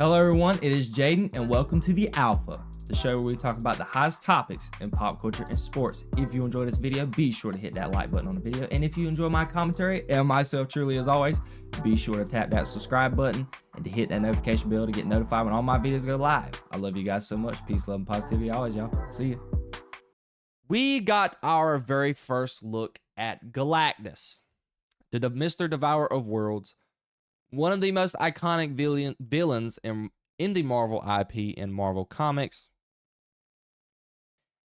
Hello everyone, it is Jayden and welcome to The Alpha, the show where we talk about the hottest topics in pop culture and sports. If you enjoyed this video, be sure to hit that like button on the video, and if you enjoy my commentary and myself truly as always, be sure to tap that subscribe button and to hit that notification bell to get notified when all my videos go live. I love you guys so much. Peace, love, and positivity always, y'all. See ya. We got our very first look at Galactus, the Mr. Devourer of Worlds, one of the most iconic villains in the Marvel IP and Marvel Comics.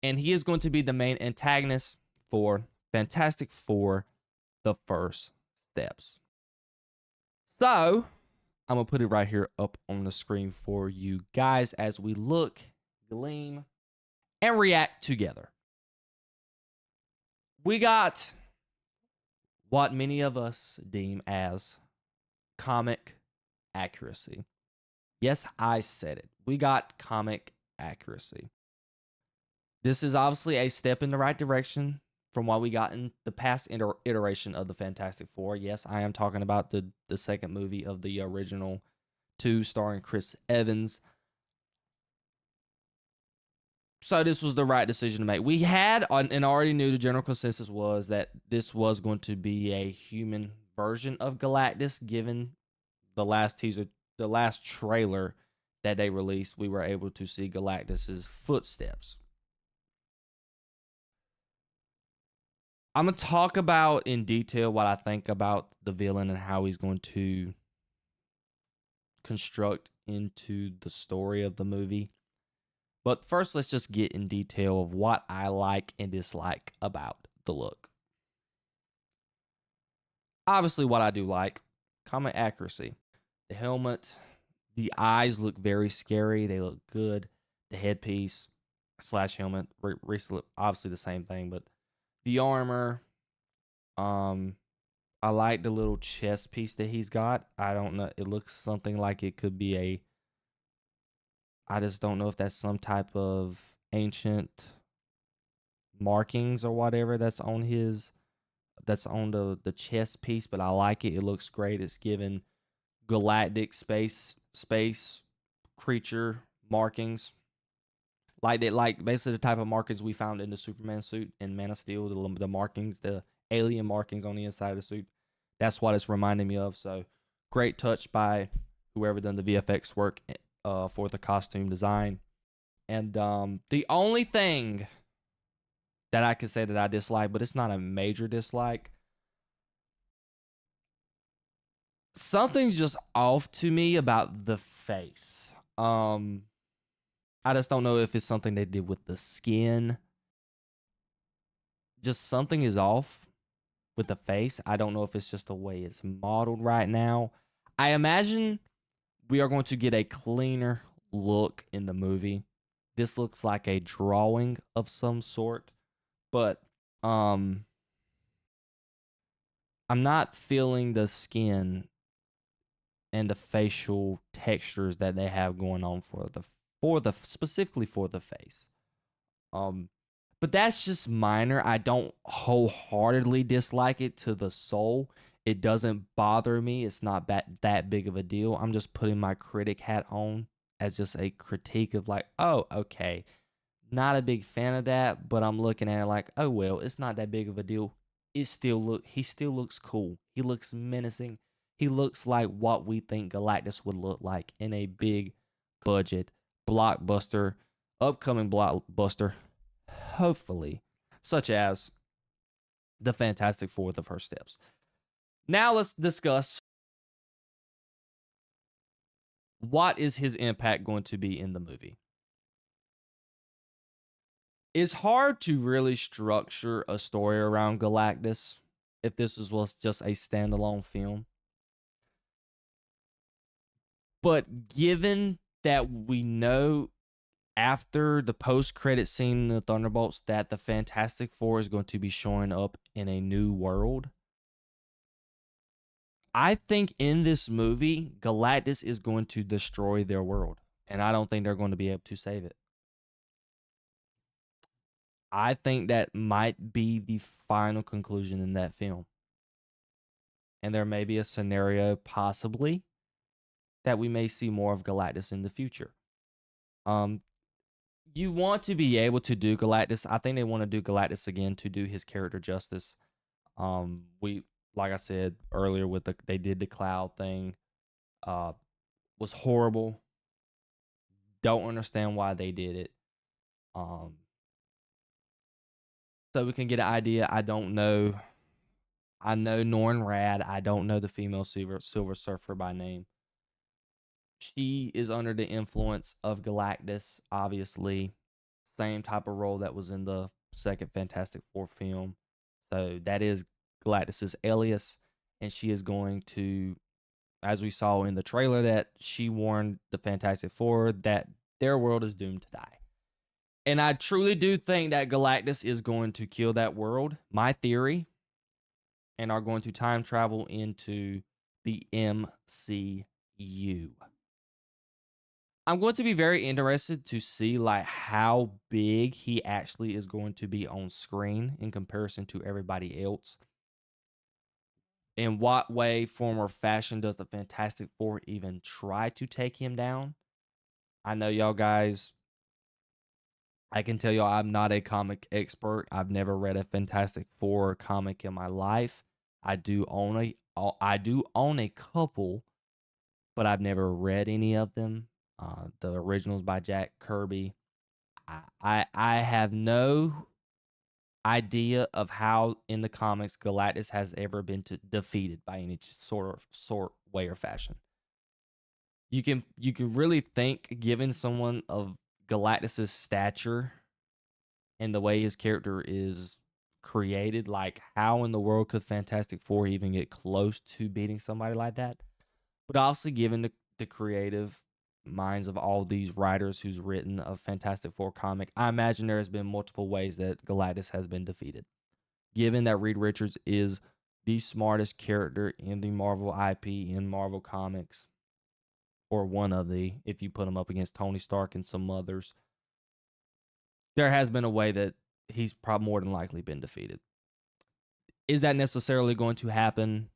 And he is going to be the main antagonist for Fantastic Four, The First Steps. So, I'm going to put it right here up on the screen for you guys as we look, gleam, and react together. We got what many of us deem as comic accuracy. Yes, I said it. We got comic accuracy. This is obviously a step in the right direction from what we got in the past iteration of the Fantastic Four. Yes, I am talking about the second movie of the original two starring Chris Evans. So this was the right decision to make. We had, and already knew the general consensus was that this was going to be a human version of Galactus, given the last teaser, the last trailer that they released, we were able to see Galactus's footsteps. I'm going to talk about in detail what I think about the villain and how he's going to construct into the story of the movie. But first, let's just get in detail of what I like and dislike about the look. Obviously, what I do like, comic accuracy. The helmet, the eyes look very scary. They look good. The headpiece / helmet, obviously the same thing, but the armor. I like the little chest piece that he's got. I don't know. It looks something like it could be I just don't know if that's some type of ancient markings or whatever that's on the chest piece, but I like it. It looks great. It's given galactic space creature markings, like basically the type of markings we found in the Superman suit in Man of Steel. The markings, the alien markings on the inside of the suit. That's what it's reminding me of. So great touch by whoever done the VFX work for the costume design. And the only thing that I can say that I dislike, but it's not a major dislike, something's just off to me about the face. I just don't know if it's something they did with the skin. Just something is off with the face. I don't know if it's just the way it's modeled right now. I imagine we are going to get a cleaner look in the movie. This looks like a drawing of some sort, but I'm not feeling the skin and the facial textures that they have going on for the specifically for the face. But that's just minor. I don't wholeheartedly dislike it to the soul. It doesn't bother me. It's not that big of a deal. I'm just putting my critic hat on as just a critique of like, oh, okay, not a big fan of that, but I'm looking at it like, oh well, it's not that big of a deal. He still looks cool. He looks menacing. He looks like what we think Galactus would look like in a big budget blockbuster, upcoming blockbuster, hopefully, such as the Fantastic Four, The First Steps. Now let's discuss what is his impact going to be in the movie. It's hard to really structure a story around Galactus if this was just a standalone film. But given that we know after the post-credit scene in the Thunderbolts that the Fantastic Four is going to be showing up in a new world, I think in this movie, Galactus is going to destroy their world, and I don't think they're going to be able to save it. I think that might be the final conclusion in that film. And there may be a scenario, possibly, that we may see more of Galactus in the future. Um, you want to be able to do Galactus. I think they want to do Galactus again to do his character justice. We like I said earlier with they did the cloud thing. Was horrible. Don't understand why they did it. Um, so we can get an idea. I don't know. I know Norn Rad. I don't know the female Silver Surfer by name. She is under the influence of Galactus, obviously. Same type of role that was in the second Fantastic Four film. So that is Galactus's alias, and she is going to, as we saw in the trailer, that she warned the Fantastic Four that their world is doomed to die. And I truly do think that Galactus is going to kill that world, my theory, and are going to time travel into the MCU. I'm going to be very interested to see like how big he actually is going to be on screen in comparison to everybody else. In what way, form, or fashion does the Fantastic Four even try to take him down? I know y'all guys, I can tell y'all I'm not a comic expert. I've never read a Fantastic Four comic in my life. I do own a couple, but I've never read any of them. The originals by Jack Kirby. I have no idea of how in the comics Galactus has ever been defeated by any sort way or fashion. You can really think, given someone of Galactus's stature and the way his character is created, like how in the world could Fantastic Four even get close to beating somebody like that? But obviously, given the creative minds of all these writers who's written a Fantastic Four comic, I imagine there has been multiple ways that Galactus has been defeated. Given that Reed Richards is the smartest character in the Marvel IP in Marvel Comics, or one of the, if you put him up against Tony Stark and some others, there has been a way that he's probably more than likely been defeated. Is that necessarily going to happen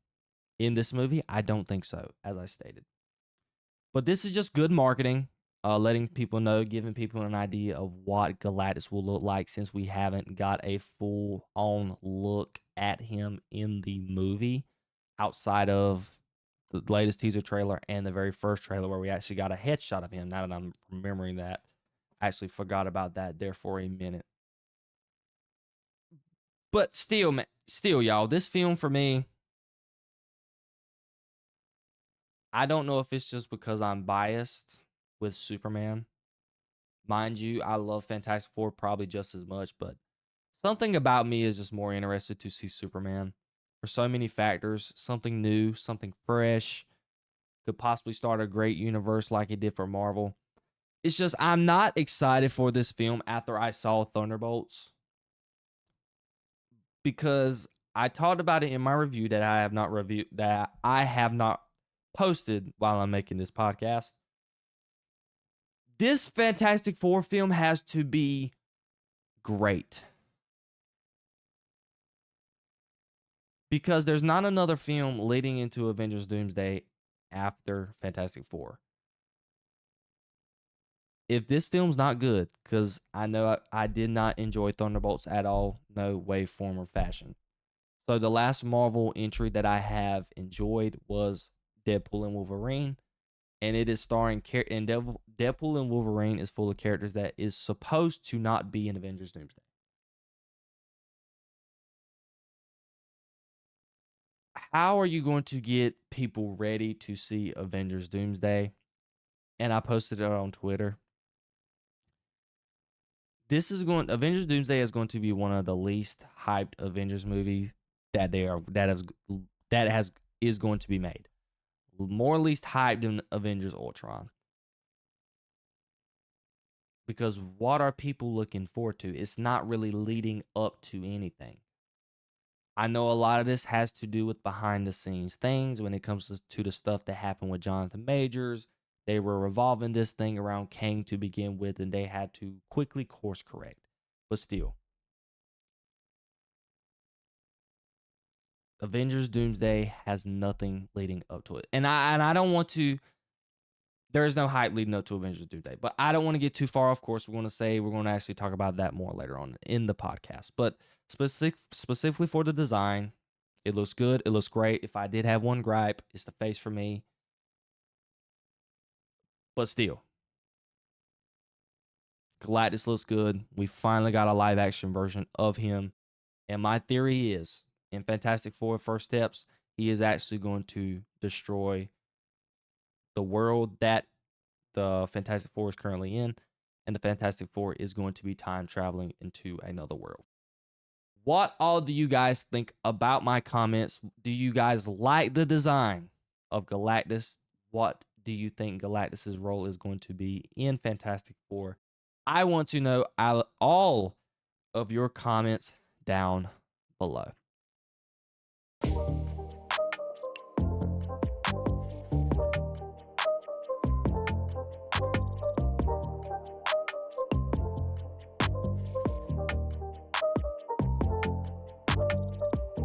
in this movie? I don't think so, as I stated. But this is just good marketing, letting people know, giving people an idea of what Galactus will look like since we haven't got a full on look at him in the movie outside of the latest teaser trailer and the very first trailer where we actually got a headshot of him. Now that I'm remembering that, I actually forgot about that there for a minute. But still, man, still, y'all, this film for me, I don't know if it's just because I'm biased with Superman. Mind you, I love Fantastic Four probably just as much, but something about me is just more interested to see Superman for so many factors. Something new, something fresh, could possibly start a great universe like it did for Marvel. It's just, I'm not excited for this film after I saw Thunderbolts because I talked about it in my review that I have not posted while I'm making this podcast. This Fantastic Four film has to be great. Because there's not another film leading into Avengers Doomsday after Fantastic Four. If this film's not good, because I know I did not enjoy Thunderbolts at all, no way, form, or fashion. So the last Marvel entry that I have enjoyed was Deadpool and Wolverine, and it is starring and Deadpool and Wolverine is full of characters that is supposed to not be in Avengers Doomsday. How are you going to get people ready to see Avengers Doomsday? And I posted it on Twitter. Avengers Doomsday is going to be one of the least hyped Avengers movies that is going to be made. More least hyped than Avengers Ultron. Because what are people looking forward to? It's not really leading up to anything. I know a lot of this has to do with behind the scenes things when it comes to the stuff that happened with Jonathan Majors. They were revolving this thing around Kang to begin with, and they had to quickly course correct. But still, Avengers Doomsday has nothing leading up to it. And I don't want to there is no hype leading up to Avengers Doomsday. But I don't want to get too far off course. We're going to actually talk about that more later on in the podcast. But specifically for the design, it looks good. It looks great. If I did have one gripe, it's the face for me. But still, Galactus looks good. We finally got a live action version of him. And my theory is, in Fantastic Four First Steps, he is actually going to destroy the world that the Fantastic Four is currently in, and the Fantastic Four is going to be time traveling into another world. What all do you guys think about my comments? Do you guys like the design of Galactus? What do you think Galactus's role is going to be in Fantastic Four? I want to know all of your comments down below.